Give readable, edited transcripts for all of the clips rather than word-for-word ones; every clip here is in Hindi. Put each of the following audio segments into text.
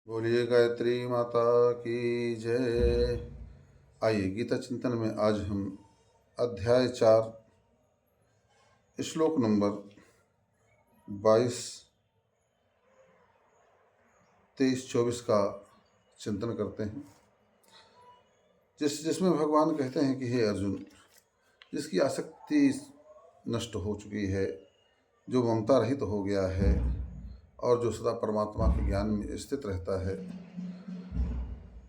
बोलिए गायत्री माता की जय। आइए गीता चिंतन में आज हम अध्याय 4 श्लोक नंबर 22, 23, 24 का चिंतन करते हैं। जिसमें भगवान कहते हैं कि हे अर्जुन, जिसकी आसक्ति नष्ट हो चुकी है, जो ममता रहित हो गया है और जो सदा परमात्मा के ज्ञान में स्थित रहता है,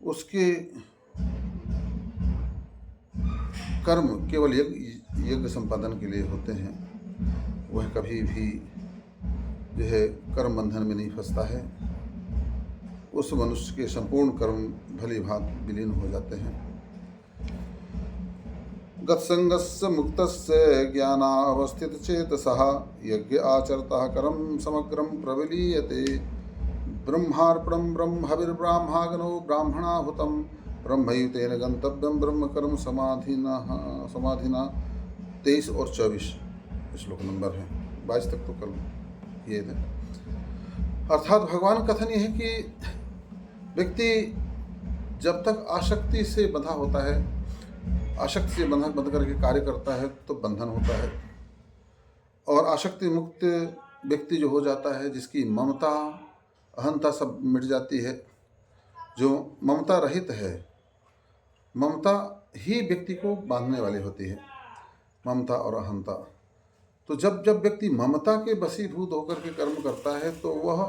उसके कर्म केवल यज्ञ संपादन के लिए होते हैं। वह कभी भी जो है कर्म बंधन में नहीं फंसता है। उस मनुष्य के संपूर्ण कर्म भली भांति विलीन हो जाते हैं। गत्संगस्य मुक्तस्य ज्ञानावस्थित चेतसः यज्ञ आचरतः कर्म समग्रम प्रविलीयते। ब्रह्मार्पणं ब्रह्मभिर्ब्राह्मणो ब्राह्मणाहुतं ब्रह्मयुतेन गंतव्यम ब्रह्म कर्म समाधिना 23 और 24 श्लोक नंबर है। 22 तक तो कल किए थे। अर्थात भगवान कथन यह है कि व्यक्ति जब तक आसक्ति से बंधा होता है, आसक्ति से बंध करके कार्य करता है तो बंधन होता है। और आसक्ति मुक्त व्यक्ति जो हो जाता है, जिसकी ममता अहंता सब मिट जाती है, जो ममता रहित है, ममता ही व्यक्ति को बांधने वाली होती है, ममता और अहंता। तो जब जब व्यक्ति ममता के वशीभूत होकर के कर्म करता है तो वह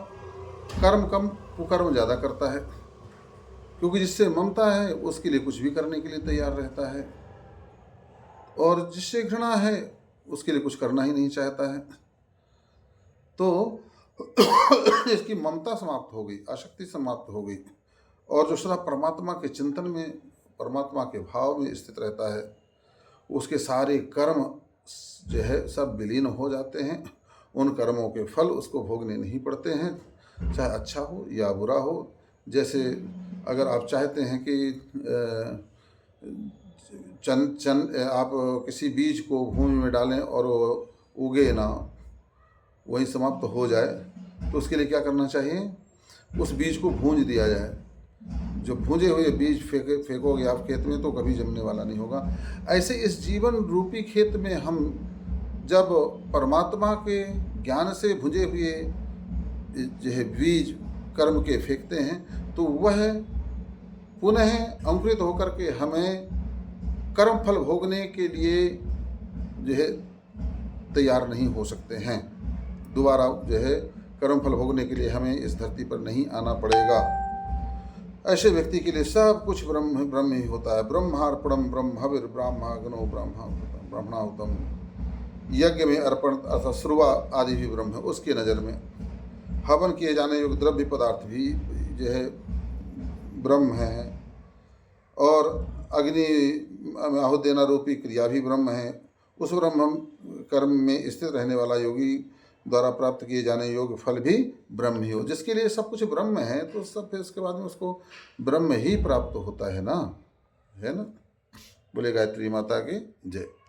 कर्म कम कुकर्म ज़्यादा करता है, क्योंकि जिससे ममता है उसके लिए कुछ भी करने के लिए तैयार रहता है, और जिससे घृणा है उसके लिए कुछ करना ही नहीं चाहता है। तो इसकी ममता समाप्त हो गई, आसक्ति समाप्त हो गई, और जो सदा परमात्मा के चिंतन में, परमात्मा के भाव में स्थित रहता है, उसके सारे कर्म जो है सब विलीन हो जाते हैं। उन कर्मों के फल उसको भोगने नहीं पड़ते हैं, चाहे अच्छा हो या बुरा हो। जैसे अगर आप चाहते हैं कि आप किसी बीज को भूमि में डालें और उगे ना, वही समाप्त हो जाए, तो उसके लिए क्या करना चाहिए? उस बीज को भूंज दिया जाए। जो भूंजे हुए बीज फेंकोगे आप खेत में तो कभी जमने वाला नहीं होगा। ऐसे इस जीवन रूपी खेत में हम जब परमात्मा के ज्ञान से भुंजे हुए जो है बीज कर्म के फेंकते हैं, तो वह पुनः अंकुरित होकर के हमें कर्म फल भोगने के लिए जो है तैयार नहीं हो सकते हैं। दोबारा जो है कर्म फल भोगने के लिए हमें इस धरती पर नहीं आना पड़ेगा। ऐसे व्यक्ति के लिए सब कुछ ब्रह्म ही होता है। ब्रह्मार्पणम ब्रह्मभिर्ब्राह्मणो ब्राह्मणाहुतं, यज्ञ में अर्पण अर्थात श्रुवा आदि भी ब्रह्म है उसकी नज़र में। हवन किए जाने योग्य द्रव्य पदार्थ भी जो है ब्रह्म है, और अग्नि आहुति देना रूपी क्रिया भी ब्रह्म है। उस ब्रह्म कर्म में स्थित रहने वाला योगी द्वारा प्राप्त किए जाने योग्य फल भी ब्रह्म ही हो। जिसके लिए सब कुछ ब्रह्म है, तो सब फिर इसके बाद में उसको ब्रह्म ही प्राप्त होता है ना, है ना। बोले गायत्री माता की जय।